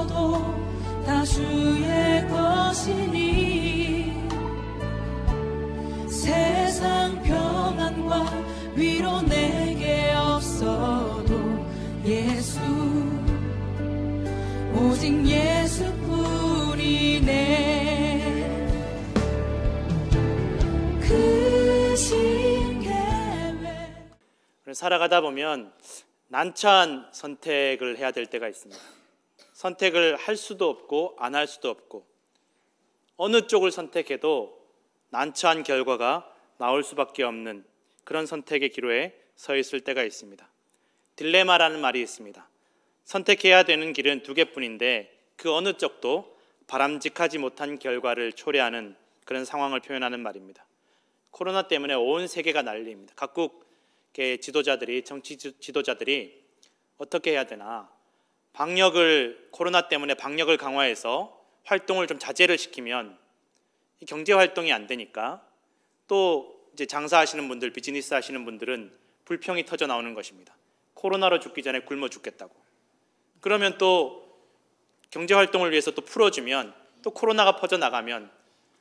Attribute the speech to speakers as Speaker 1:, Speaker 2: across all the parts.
Speaker 1: 없어도 다 주의 것이니 세상 평안과 위로 내게 없어도 예수 오직 예수뿐이네. 크신 계획.
Speaker 2: 살아가다 보면 난처한 선택을 해야 될 때가 있습니다. 선택을 할 수도 없고 안 할 수도 없고 어느 쪽을 선택해도 난처한 결과가 나올 수밖에 없는 그런 선택의 기로에 서 있을 때가 있습니다. 딜레마라는 말이 있습니다. 선택해야 되는 길은 두 개뿐인데 그 어느 쪽도 바람직하지 못한 결과를 초래하는 그런 상황을 표현하는 말입니다. 코로나 때문에 온 세계가 난리입니다. 각국의 지도자들이, 정치 지도자들이 어떻게 해야 되나, 코로나 때문에 방역을 강화해서 활동을 좀 자제를 시키면 경제 활동이 안 되니까 또 이제 장사하시는 분들, 비즈니스 하시는 분들은 불평이 터져 나오는 것입니다. 코로나로 죽기 전에 굶어 죽겠다고. 그러면 또 경제 활동을 위해서 또 풀어주면 또 코로나가 퍼져 나가면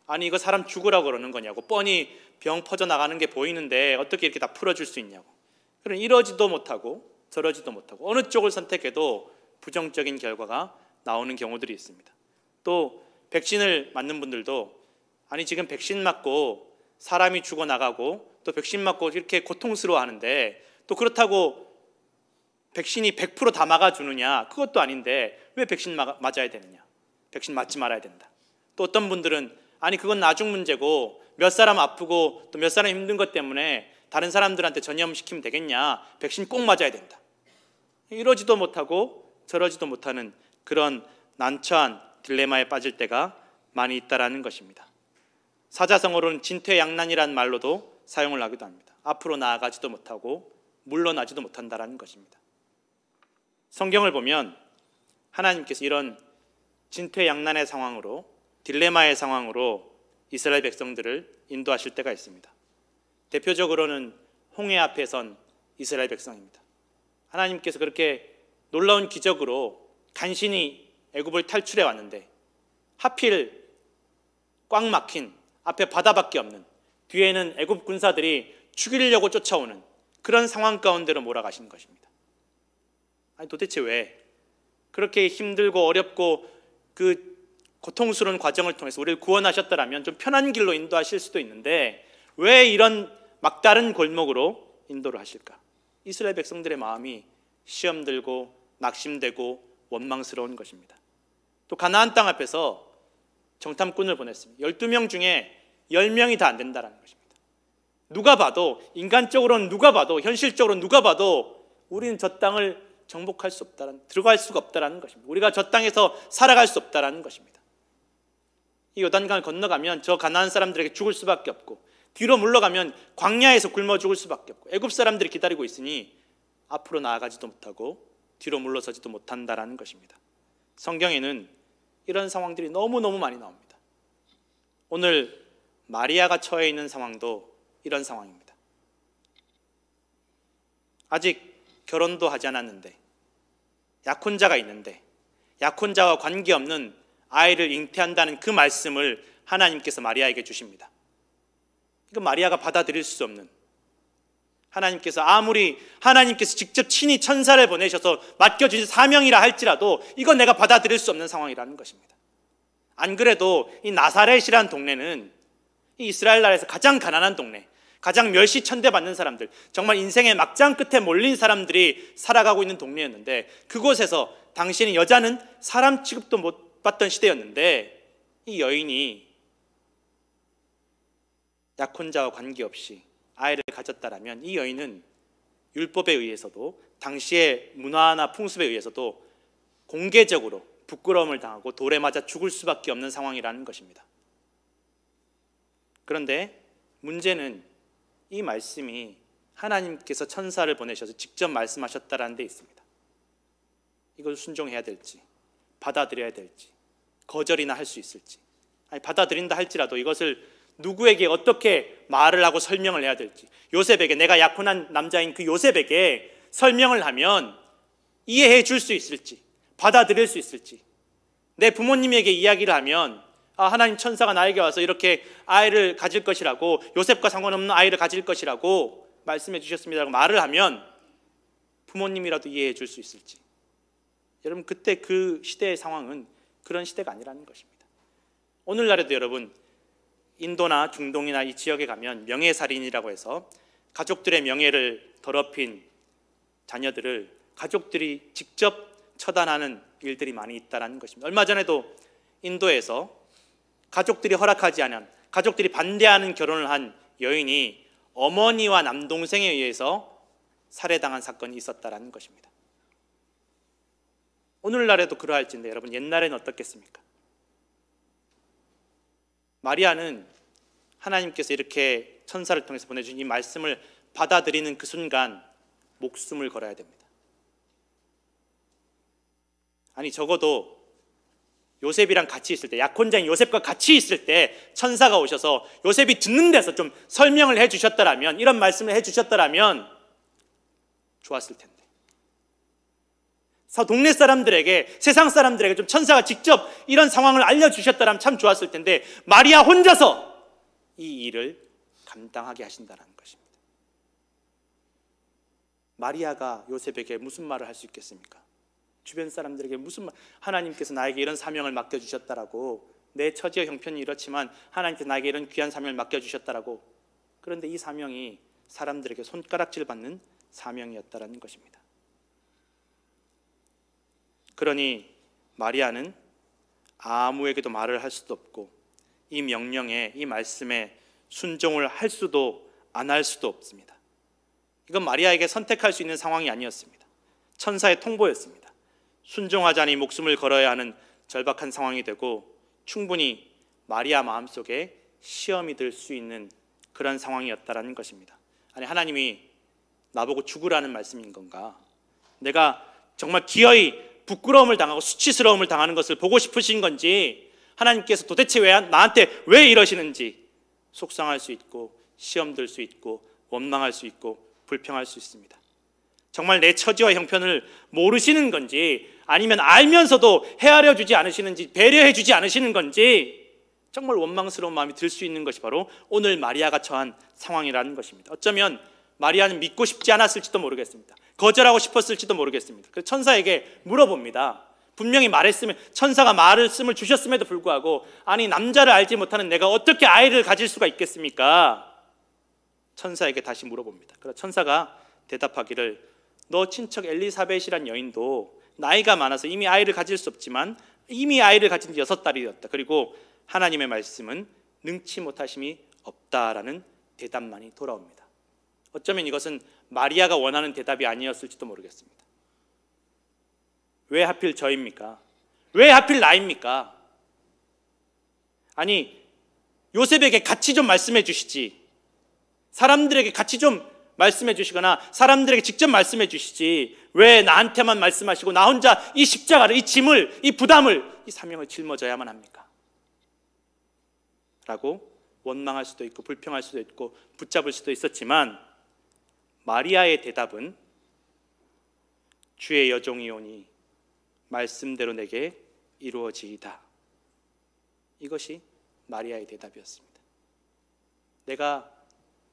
Speaker 2: 아니 이거 사람 죽으라고 그러는 거냐고, 뻔히 병 퍼져 나가는 게 보이는데 어떻게 이렇게 다 풀어줄 수 있냐고. 그럼 이러지도 못하고 저러지도 못하고 어느 쪽을 선택해도 부정적인 결과가 나오는 경우들이 있습니다. 또 백신을 맞는 분들도 아니 지금 백신 맞고 사람이 죽어나가고 또 백신 맞고 이렇게 고통스러워하는데 또 그렇다고 백신이 100% 다 막아주느냐, 그것도 아닌데 왜 백신 맞아야 되느냐, 백신 맞지 말아야 된다. 또 어떤 분들은 아니 그건 나중 문제고 몇 사람 아프고 또 몇 사람 힘든 것 때문에 다른 사람들한테 전염시키면 되겠냐, 백신 꼭 맞아야 된다. 이러지도 못하고 저러지도 못하는 그런 난처한 딜레마에 빠질 때가 많이 있다라는 것입니다. 사자성어로는 진퇴양난이라는 말로도 사용을 하기도 합니다. 앞으로 나아가지도 못하고 물러나지도 못한다라는 것입니다. 성경을 보면 하나님께서 이런 진퇴양난의 상황으로, 딜레마의 상황으로 이스라엘 백성들을 인도하실 때가 있습니다. 대표적으로는 홍해 앞에 선 이스라엘 백성입니다. 하나님께서 그렇게 놀라운 기적으로 간신히 애굽을 탈출해 왔는데 하필 꽉 막힌 앞에 바다밖에 없는, 뒤에는 애굽 군사들이 죽이려고 쫓아오는 그런 상황 가운데로 몰아가신 것입니다. 아니 도대체 왜 그렇게 힘들고 어렵고 그 고통스러운 과정을 통해서 우리를 구원하셨더라면 좀 편한 길로 인도하실 수도 있는데 왜 이런 막다른 골목으로 인도를 하실까? 이스라엘 백성들의 마음이 시험 들고 낙심되고 원망스러운 것입니다. 또 가나안 땅 앞에서 정탐꾼을 보냈습니다. 12명 중에 10명이 다 안 된다는 것입니다. 누가 봐도, 인간적으로는 누가 봐도, 현실적으로 누가 봐도 우리는 저 땅을 정복할 수 없다는, 들어갈 수가 없다는 것입니다. 우리가 저 땅에서 살아갈 수 없다는 것입니다. 이 요단강을 건너가면 저 가나안 사람들에게 죽을 수밖에 없고, 뒤로 물러가면 광야에서 굶어 죽을 수밖에 없고, 애굽 사람들이 기다리고 있으니 앞으로 나아가지도 못하고 뒤로 물러서지도 못한다라는 것입니다. 성경에는 이런 상황들이 너무너무 많이 나옵니다. 오늘 마리아가 처해 있는 상황도 이런 상황입니다. 아직 결혼도 하지 않았는데, 약혼자가 있는데 약혼자와 관계없는 아이를 잉태한다는 그 말씀을 하나님께서 마리아에게 주십니다. 이거 마리아가 받아들일 수 없는, 하나님께서 아무리 하나님께서 직접 친히 천사를 보내셔서 맡겨주신 사명이라 할지라도 이건 내가 받아들일 수 없는 상황이라는 것입니다. 안 그래도 이 나사렛이라는 동네는 이 이스라엘 나라에서 가장 가난한 동네, 가장 멸시천대받는 사람들, 정말 인생의 막장 끝에 몰린 사람들이 살아가고 있는 동네였는데, 그곳에서 당시에는 여자는 사람 취급도 못 받던 시대였는데 이 여인이 약혼자와 관계없이 아이를 가졌다라면 이 여인은 율법에 의해서도, 당시의 문화나 풍습에 의해서도 공개적으로 부끄러움을 당하고 돌에 맞아 죽을 수밖에 없는 상황이라는 것입니다. 그런데 문제는 이 말씀이 하나님께서 천사를 보내셔서 직접 말씀하셨다라는 데 있습니다. 이걸 순종해야 될지, 받아들여야 될지, 거절이나 할 수 있을지, 아니 받아들인다 할지라도 이것을 누구에게 어떻게 말을 하고 설명을 해야 될지, 요셉에게, 내가 약혼한 남자인 그 요셉에게 설명을 하면 이해해 줄 수 있을지, 받아들일 수 있을지, 내 부모님에게 이야기를 하면 하나님 천사가 나에게 와서 이렇게 아이를 가질 것이라고, 요셉과 상관없는 아이를 가질 것이라고 말씀해 주셨습니다라고 말을 하면 부모님이라도 이해해 줄 수 있을지. 여러분, 그때 그 시대의 상황은 그런 시대가 아니라는 것입니다. 오늘날에도 여러분, 인도나 중동이나 이 지역에 가면 명예살인이라고 해서 가족들의 명예를 더럽힌 자녀들을 가족들이 직접 처단하는 일들이 많이 있다는 것입니다. 얼마 전에도 인도에서 가족들이 허락하지 않은, 가족들이 반대하는 결혼을 한 여인이 어머니와 남동생에 의해서 살해당한 사건이 있었다는 것입니다. 오늘날에도 그러할진데 여러분, 옛날에는 어떻겠습니까? 마리아는 하나님께서 이렇게 천사를 통해서 보내준 이 말씀을 받아들이는 그 순간 목숨을 걸어야 됩니다. 아니, 적어도 요셉이랑 같이 있을 때, 약혼자인 요셉과 같이 있을 때 천사가 오셔서 요셉이 듣는 데서 좀 설명을 해 주셨더라면, 이런 말씀을 해 주셨더라면 좋았을 텐데, 동네 사람들에게, 세상 사람들에게 좀 천사가 직접 이런 상황을 알려주셨더라면 참 좋았을 텐데, 마리아 혼자서 이 일을 감당하게 하신다는 것입니다. 마리아가 요셉에게 무슨 말을 할 수 있겠습니까? 주변 사람들에게 무슨 말, 하나님께서 나에게 이런 사명을 맡겨주셨다라고, 내 처지와 형편이 이렇지만 하나님께서 나에게 이런 귀한 사명을 맡겨주셨다라고. 그런데 이 사명이 사람들에게 손가락질 받는 사명이었다라는 것입니다. 그러니 마리아는 아무에게도 말을 할 수도 없고, 이 명령에, 이 말씀에 순종을 할 수도 안 할 수도 없습니다. 이건 마리아에게 선택할 수 있는 상황이 아니었습니다. 천사의 통보였습니다. 순종하자니 목숨을 걸어야 하는 절박한 상황이 되고, 충분히 마리아 마음속에 시험이 들 수 있는 그런 상황이었다라는 것입니다. 아니, 하나님이 나보고 죽으라는 말씀인 건가? 내가 정말 기어이 부끄러움을 당하고 수치스러움을 당하는 것을 보고 싶으신 건지, 하나님께서 도대체 나한테 왜 이러시는지 속상할 수 있고, 시험 들 수 있고, 원망할 수 있고, 불평할 수 있습니다. 정말 내 처지와 형편을 모르시는 건지, 아니면 알면서도 헤아려 주지 않으시는지, 배려해 주지 않으시는 건지 정말 원망스러운 마음이 들 수 있는 것이 바로 오늘 마리아가 처한 상황이라는 것입니다. 어쩌면 마리아는 믿고 싶지 않았을지도 모르겠습니다. 거절하고 싶었을지도 모르겠습니다. 그래서 천사에게 물어봅니다. 분명히 말했으면, 천사가 말씀을 주셨음에도 불구하고, 아니, 남자를 알지 못하는 내가 어떻게 아이를 가질 수가 있겠습니까? 천사에게 다시 물어봅니다. 그래서 천사가 대답하기를, 너 친척 엘리사벳이란 여인도 나이가 많아서 이미 아이를 가질 수 없지만 이미 아이를 가진 지 6달이 되었다. 그리고 하나님의 말씀은 능치 못하심이 없다라는 대답만이 돌아옵니다. 어쩌면 이것은 마리아가 원하는 대답이 아니었을지도 모르겠습니다. 왜 하필 저입니까? 왜 하필 나입니까? 아니, 요셉에게 같이 좀 말씀해 주시지, 사람들에게 같이 좀 말씀해 주시거나 사람들에게 직접 말씀해 주시지, 왜 나한테만 말씀하시고 나 혼자 이 십자가를, 이 짐을, 이 부담을, 이 사명을 짊어져야만 합니까? 라고 원망할 수도 있고 불평할 수도 있고 붙잡을 수도 있었지만, 마리아의 대답은 주의 여종이오니 말씀대로 내게 이루어지이다. 이것이 마리아의 대답이었습니다. 내가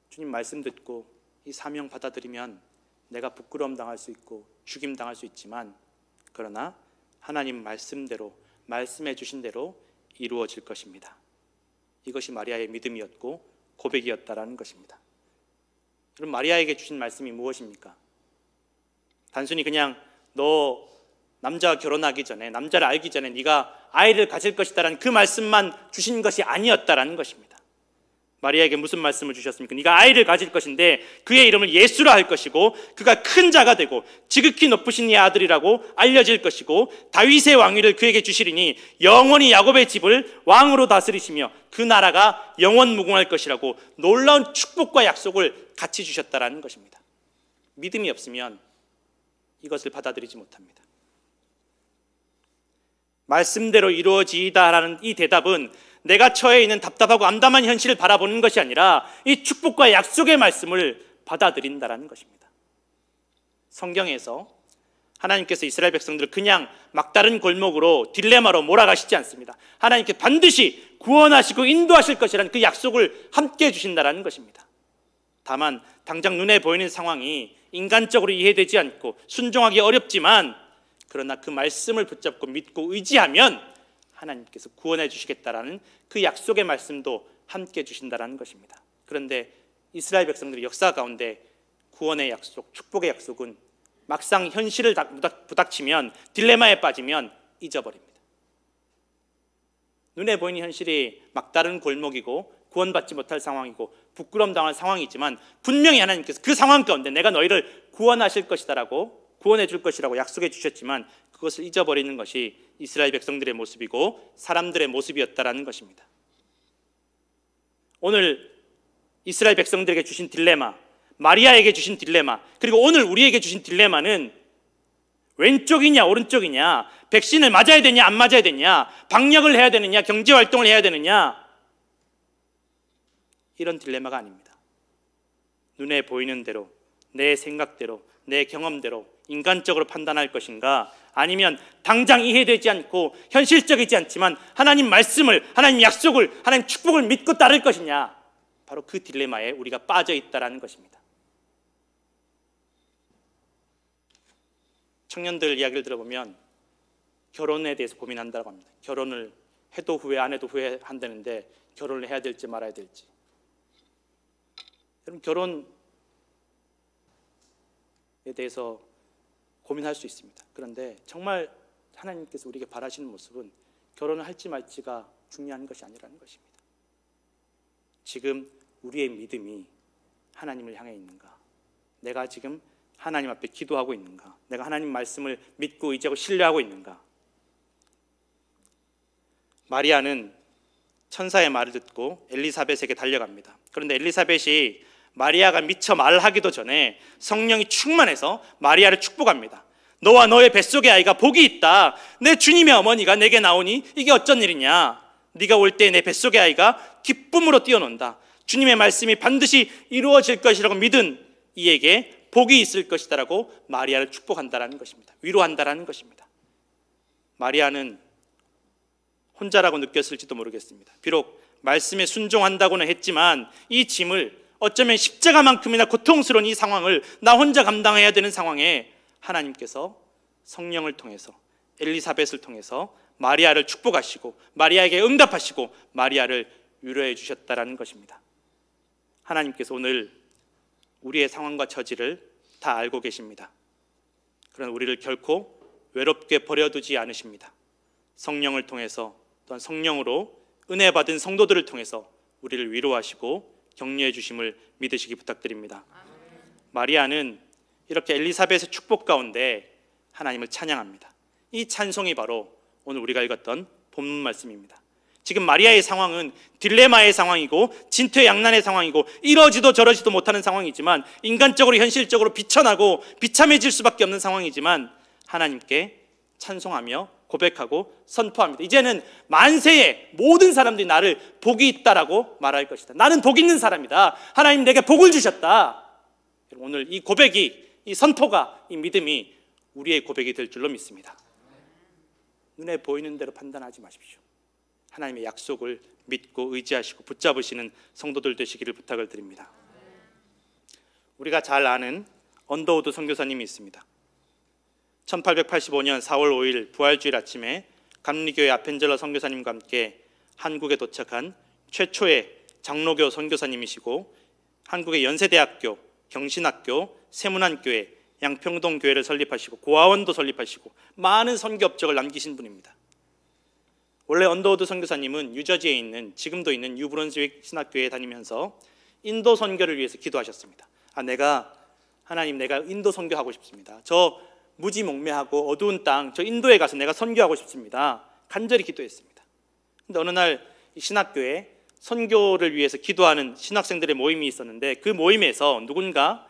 Speaker 2: 주님 말씀 듣고 이 사명 받아들이면 내가 부끄러움 당할 수 있고 죽임 당할 수 있지만, 그러나 하나님 말씀대로, 말씀해 주신 대로 이루어질 것입니다. 이것이 마리아의 믿음이었고 고백이었다라는 것입니다. 그럼 마리아에게 주신 말씀이 무엇입니까? 단순히 그냥 너 남자와 결혼하기 전에, 남자를 알기 전에 네가 아이를 가질 것이다라는 그 말씀만 주신 것이 아니었다라는 것입니다. 마리아에게 무슨 말씀을 주셨습니까? 네가 아이를 가질 것인데 그의 이름을 예수라 할 것이고 그가 큰 자가 되고 지극히 높으신 이의 아들이라고 알려질 것이고 다윗의 왕위를 그에게 주시리니 영원히 야곱의 집을 왕으로 다스리시며 그 나라가 영원 무궁할 것이라고 놀라운 축복과 약속을 같이 주셨다라는 것입니다. 믿음이 없으면 이것을 받아들이지 못합니다. 말씀대로 이루어지이다라는 이 대답은 내가 처해 있는 답답하고 암담한 현실을 바라보는 것이 아니라 이 축복과 약속의 말씀을 받아들인다라는 것입니다. 성경에서 하나님께서 이스라엘 백성들을 그냥 막다른 골목으로 딜레마로 몰아가시지 않습니다. 하나님께 반드시 구원하시고 인도하실 것이라는 그 약속을 함께 해주신다는 것입니다. 다만 당장 눈에 보이는 상황이 인간적으로 이해되지 않고 순종하기 어렵지만, 그러나 그 말씀을 붙잡고 믿고 의지하면 하나님께서 구원해 주시겠다라는 그 약속의 말씀도 함께 해주신다는 것입니다. 그런데 이스라엘 백성들의 역사 가운데 구원의 약속, 축복의 약속은 막상 현실을 부닥치면, 딜레마에 빠지면 잊어버립니다. 눈에 보이는 현실이 막다른 골목이고 구원받지 못할 상황이고 부끄러움 당할 상황이지만, 분명히 하나님께서 그 상황 가운데 내가 너희를 구원하실 것이다라고, 구원해 줄 것이라고 약속해 주셨지만 그것을 잊어버리는 것이 이스라엘 백성들의 모습이고 사람들의 모습이었다라는 것입니다. 오늘 이스라엘 백성들에게 주신 딜레마, 마리아에게 주신 딜레마, 그리고 오늘 우리에게 주신 딜레마는 왼쪽이냐 오른쪽이냐, 백신을 맞아야 되냐 안 맞아야 되냐, 방역을 해야 되느냐 경제활동을 해야 되느냐, 이런 딜레마가 아닙니다. 눈에 보이는 대로, 내 생각대로, 내 경험대로 인간적으로 판단할 것인가, 아니면 당장 이해되지 않고 현실적이지 않지만 하나님 말씀을, 하나님 약속을, 하나님 축복을 믿고 따를 것이냐, 바로 그 딜레마에 우리가 빠져 있다라는 것입니다. 청년들 이야기를 들어보면 결혼에 대해서 고민한다고 합니다. 결혼을 해도 후회 안 해도 후회한다는데 결혼을 해야 될지 말아야 될지. 여러분, 결혼에 대해서 고민할 수 있습니다. 그런데 정말 하나님께서 우리에게 바라시는 모습은 결혼을 할지 말지가 중요한 것이 아니라는 것입니다. 지금 우리의 믿음이 하나님을 향해 있는가, 내가 지금 하나님 앞에 기도하고 있는가, 내가 하나님 말씀을 믿고 의지하고 신뢰하고 있는가. 마리아는 천사의 말을 듣고 엘리사벳에게 달려갑니다. 그런데 엘리사벳이 마리아가 미처 말하기도 전에 성령이 충만해서 마리아를 축복합니다. 너와 너의 뱃속의 아이가 복이 있다. 내 주님의 어머니가 내게 나오니 이게 어쩐 일이냐. 네가 올 때 내 뱃속의 아이가 기쁨으로 뛰어논다. 주님의 말씀이 반드시 이루어질 것이라고 믿은 이에게 복이 있을 것이다라고 마리아를 축복한다라는 것입니다. 위로한다라는 것입니다. 마리아는 혼자라고 느꼈을지도 모르겠습니다. 비록 말씀에 순종한다고는 했지만 이 짐을, 어쩌면 십자가만큼이나 고통스러운 이 상황을 나 혼자 감당해야 되는 상황에 하나님께서 성령을 통해서, 엘리사벳을 통해서 마리아를 축복하시고 마리아에게 응답하시고 마리아를 위로해 주셨다라는 것입니다. 하나님께서 오늘 우리의 상황과 처지를 다 알고 계십니다. 그러나 우리를 결코 외롭게 버려두지 않으십니다. 성령을 통해서, 또한 성령으로 은혜 받은 성도들을 통해서 우리를 위로하시고 격려해 주심을 믿으시기 부탁드립니다. 마리아는 이렇게 엘리사벳의 축복 가운데 하나님을 찬양합니다. 이 찬송이 바로 오늘 우리가 읽었던 본문 말씀입니다. 지금 마리아의 상황은 딜레마의 상황이고 진퇴양난의 상황이고 이러지도 저러지도 못하는 상황이지만, 인간적으로 현실적으로 비천하고 비참해질 수밖에 없는 상황이지만 하나님께 찬송하며 고백하고 선포합니다. 이제는 만세에 모든 사람들이 나를 복이 있다라고 말할 것이다. 나는 복 있는 사람이다. 하나님 내게 복을 주셨다. 오늘 이 고백이, 이 선포가, 이 믿음이 우리의 고백이 될 줄로 믿습니다. 눈에 보이는 대로 판단하지 마십시오. 하나님의 약속을 믿고 의지하시고 붙잡으시는 성도들 되시기를 부탁을 드립니다. 우리가 잘 아는 언더우드 선교사님이 있습니다. 1885년 4월 5일 부활주일 아침에 감리교회 아펜젤러 선교사님과 함께 한국에 도착한 최초의 장로교 선교사님이시고, 한국의 연세대학교, 경신학교, 세문안교회, 양평동교회를 설립하시고 고아원도 설립하시고 많은 선교 업적을 남기신 분입니다. 원래 언더우드 선교사님은 뉴저지에 있는, 지금도 있는 뉴브런스윅 신학교회에 다니면서 인도 선교를 위해서 기도하셨습니다. 하나님 내가 인도 선교하고 싶습니다. 저 무지몽매하고 어두운 땅, 저 인도에 가서 내가 선교하고 싶습니다. 간절히 기도했습니다. 근데 어느 날 이 신학교에 선교를 위해서 기도하는 신학생들의 모임이 있었는데, 그 모임에서 누군가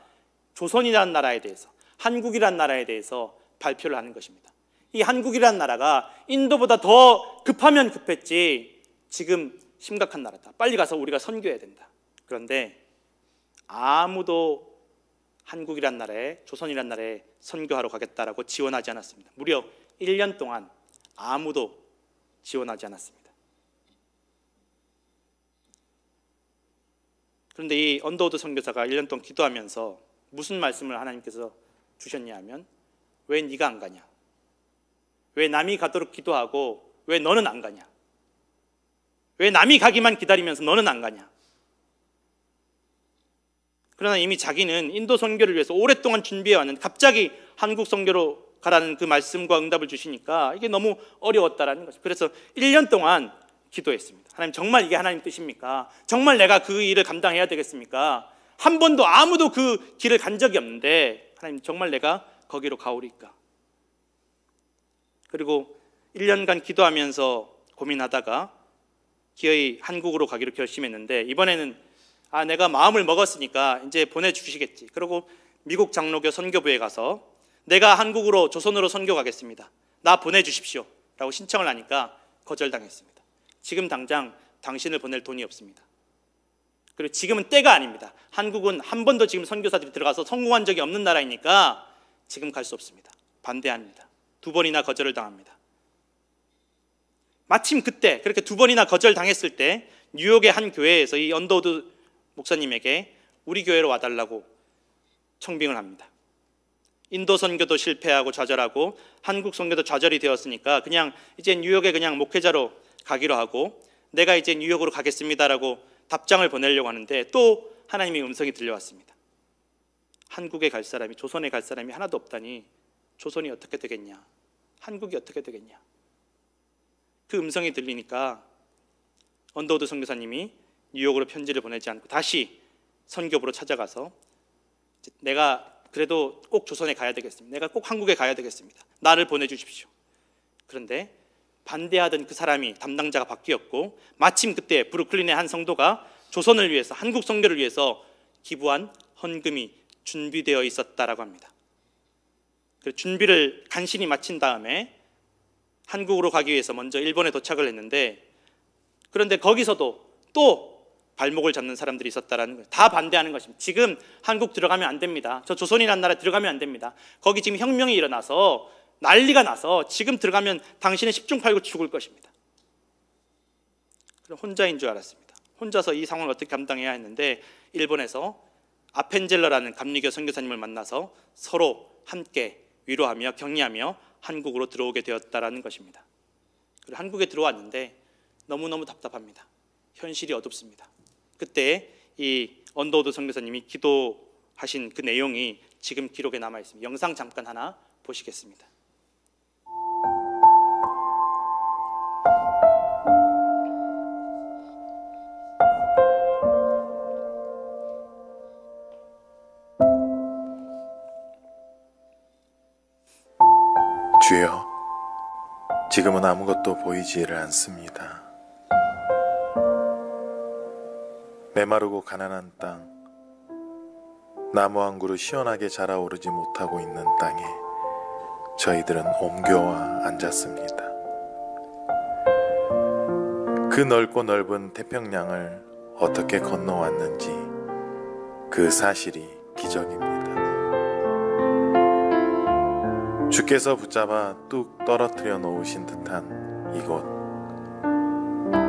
Speaker 2: 조선이라는 나라에 대해서, 한국이라는 나라에 대해서 발표를 하는 것입니다. 이 한국이라는 나라가 인도보다 더 급하면 급했지 지금 심각한 나라다. 빨리 가서 우리가 선교해야 된다. 그런데 아무도 한국이란 나라에, 조선이란 나라에 선교하러 가겠다라고 지원하지 않았습니다. 무려 1년 동안 아무도 지원하지 않았습니다. 그런데 이 언더우드 선교사가 1년 동안 기도하면서 무슨 말씀을 하나님께서 주셨냐 하면, 왜 네가 안 가냐? 왜 남이 가도록 기도하고 왜 너는 안 가냐? 왜 남이 가기만 기다리면서 너는 안 가냐? 그러나 이미 자기는 인도 선교를 위해서 오랫동안 준비해 왔는데 갑자기 한국 선교로 가라는 그 말씀과 응답을 주시니까 이게 너무 어려웠다라는 거죠. 그래서 1년 동안 기도했습니다. 하나님, 정말 이게 하나님 뜻입니까? 정말 내가 그 일을 감당해야 되겠습니까? 한 번도 아무도 그 길을 간 적이 없는데 하나님, 정말 내가 거기로 가오리까? 그리고 1년간 기도하면서 고민하다가 기어이 한국으로 가기로 결심했는데, 이번에는 내가 마음을 먹었으니까 이제 보내주시겠지. 그리고 미국 장로교 선교부에 가서 내가 한국으로, 조선으로 선교 가겠습니다, 나 보내주십시오 라고 신청을 하니까 거절당했습니다. 지금 당장 당신을 보낼 돈이 없습니다. 그리고 지금은 때가 아닙니다. 한국은 한 번도 지금 선교사들이 들어가서 성공한 적이 없는 나라이니까 지금 갈 수 없습니다. 반대합니다. 2번이나 거절을 당합니다. 마침 그때 그렇게 2번이나 거절당했을 때 뉴욕의 한 교회에서 이 언더우드 목사님에게 우리 교회로 와달라고 청빙을 합니다. 인도 선교도 실패하고 좌절하고 한국 선교도 좌절이 되었으니까 그냥 이제 뉴욕에 그냥 목회자로 가기로 하고, 내가 이제 뉴욕으로 가겠습니다라고 답장을 보내려고 하는데 또 하나님의 음성이 들려왔습니다. 한국에 갈 사람이, 조선에 갈 사람이 하나도 없다니 조선이 어떻게 되겠냐, 한국이 어떻게 되겠냐. 그 음성이 들리니까 언더우드 선교사님이 뉴욕으로 편지를 보내지 않고 다시 선교부로 찾아가서, 내가 그래도 꼭 조선에 가야 되겠습니다, 내가 꼭 한국에 가야 되겠습니다, 나를 보내주십시오. 그런데 반대하던 그 사람이, 담당자가 바뀌었고, 마침 그때 브루클린의 한 성도가 조선을 위해서, 한국 선교를 위해서 기부한 헌금이 준비되어 있었다라고 합니다. 그래서 준비를 간신히 마친 다음에 한국으로 가기 위해서 먼저 일본에 도착을 했는데, 그런데 거기서도 또 발목을 잡는 사람들이 있었다라는 거예요. 다 반대하는 것입니다. 지금 한국 들어가면 안 됩니다. 저 조선이라는 나라에 들어가면 안 됩니다. 거기 지금 혁명이 일어나서 난리가 나서 지금 들어가면 당신은 10중 8구 죽을 것입니다. 그럼 혼자인 줄 알았습니다. 혼자서 이 상황을 어떻게 감당해야 했는데, 일본에서 아펜젤러라는 감리교 선교사님을 만나서 서로 함께 위로하며 격려하며 한국으로 들어오게 되었다라는 것입니다. 그리고 한국에 들어왔는데 너무너무 답답합니다. 현실이 어둡습니다. 그때 이 언더우드 선교사님이 기도하신 그 내용이 지금 기록에 남아 있습니다. 영상 잠깐 하나 보시겠습니다.
Speaker 3: 주여, 지금은 아무것도 보이지를 않습니다. 메마르고 가난한 땅, 나무 한 그루 시원하게 자라오르지 못하고 있는 땅에 저희들은 옮겨와 앉았습니다. 그 넓고 넓은 태평양을 어떻게 건너왔는지 그 사실이 기적입니다. 주께서 붙잡아 뚝 떨어뜨려 놓으신 듯한 이곳,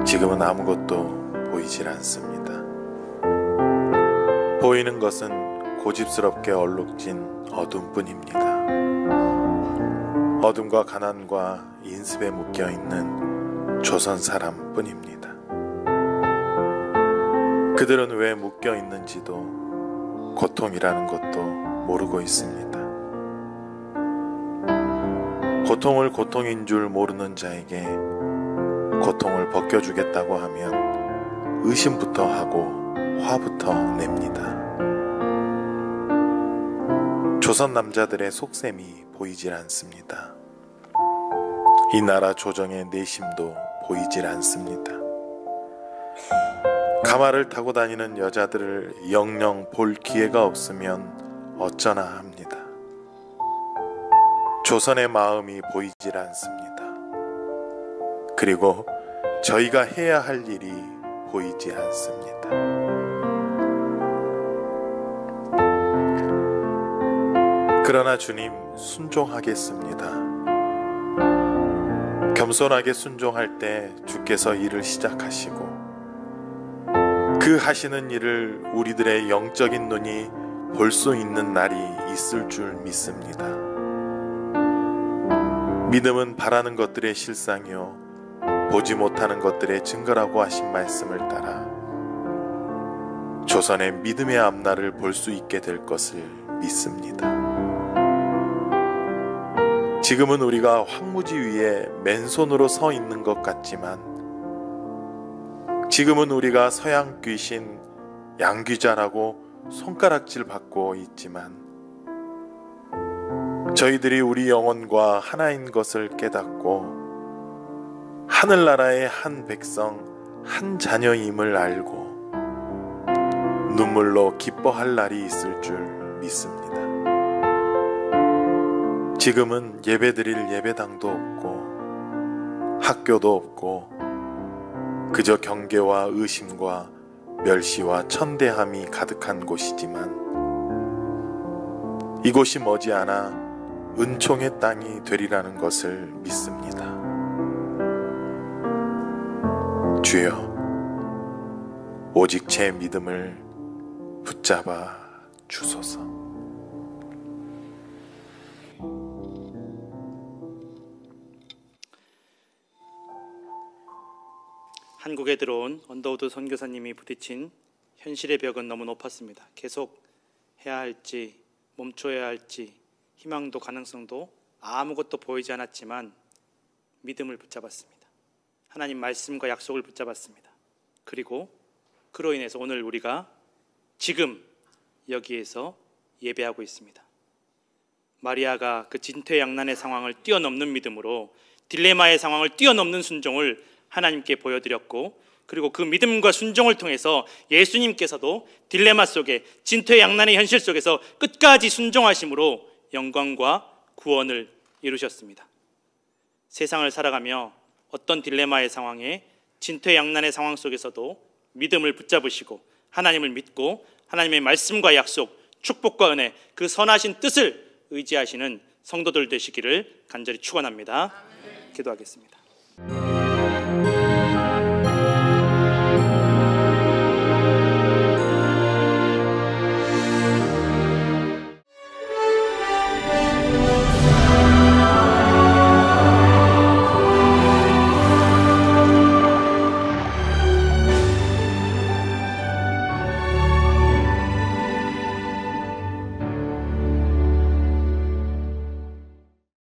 Speaker 3: 지금은 아무것도 보이질 않습니다. 보이는 것은 고집스럽게 얼룩진 어둠뿐입니다. 어둠과 가난과 인습에 묶여있는 조선 사람뿐입니다. 그들은 왜 묶여있는지도 고통이라는 것도 모르고 있습니다. 고통을 고통인 줄 모르는 자에게 고통을 벗겨주겠다고 하면 의심부터 하고 화부터 냅니다. 조선 남자들의 속셈이 보이질 않습니다. 이 나라 조정의 내심도 보이질 않습니다. 가마를 타고 다니는 여자들을 영영 볼 기회가 없으면 어쩌나 합니다. 조선의 마음이 보이질 않습니다. 그리고 저희가 해야 할 일이 보이지 않습니다. 그러나 주님, 순종하겠습니다. 겸손하게 순종할 때 주께서 일을 시작하시고 그 하시는 일을 우리들의 영적인 눈이 볼 수 있는 날이 있을 줄 믿습니다. 믿음은 바라는 것들의 실상이요 보지 못하는 것들의 증거라고 하신 말씀을 따라 조선의 믿음의 앞날을 볼 수 있게 될 것을 믿습니다. 지금은 우리가 황무지 위에 맨손으로 서 있는 것 같지만 지금은 우리가 서양 귀신 양귀자라고 손가락질 받고 있지만 저희들이 우리 영혼과 하나인 것을 깨닫고 하늘나라의 한 백성, 한 자녀임을 알고 눈물로 기뻐할 날이 있을 줄 믿습니다. 지금은 예배드릴 예배당도 없고 학교도 없고 그저 경계와 의심과 멸시와 천대함이 가득한 곳이지만 이곳이 머지않아 은총의 땅이 되리라는 것을 믿습니다. 주여, 오직 제 믿음을 붙잡아 주소서.
Speaker 2: 한국에 들어온 언더우드 선교사님이 부딪힌 현실의 벽은 너무 높았습니다. 계속 해야 할지 멈춰야 할지 희망도 가능성도 아무것도 보이지 않았지만 믿음을 붙잡았습니다. 하나님 말씀과 약속을 붙잡았습니다. 그리고 그로 인해서 오늘 우리가 지금 여기에서 예배하고 있습니다. 마리아가 그 진퇴양난의 상황을 뛰어넘는 믿음으로 딜레마의 상황을 뛰어넘는 순종을 하나님께 보여드렸고 그리고 그 믿음과 순종을 통해서 예수님께서도 딜레마 속에 진퇴양난의 현실 속에서 끝까지 순종하심으로 영광과 구원을 이루셨습니다. 세상을 살아가며 어떤 딜레마의 상황에 진퇴양난의 상황 속에서도 믿음을 붙잡으시고 하나님을 믿고 하나님의 말씀과 약속, 축복과 은혜, 그 선하신 뜻을 의지하시는 성도들 되시기를 간절히 축원합니다. 기도하겠습니다.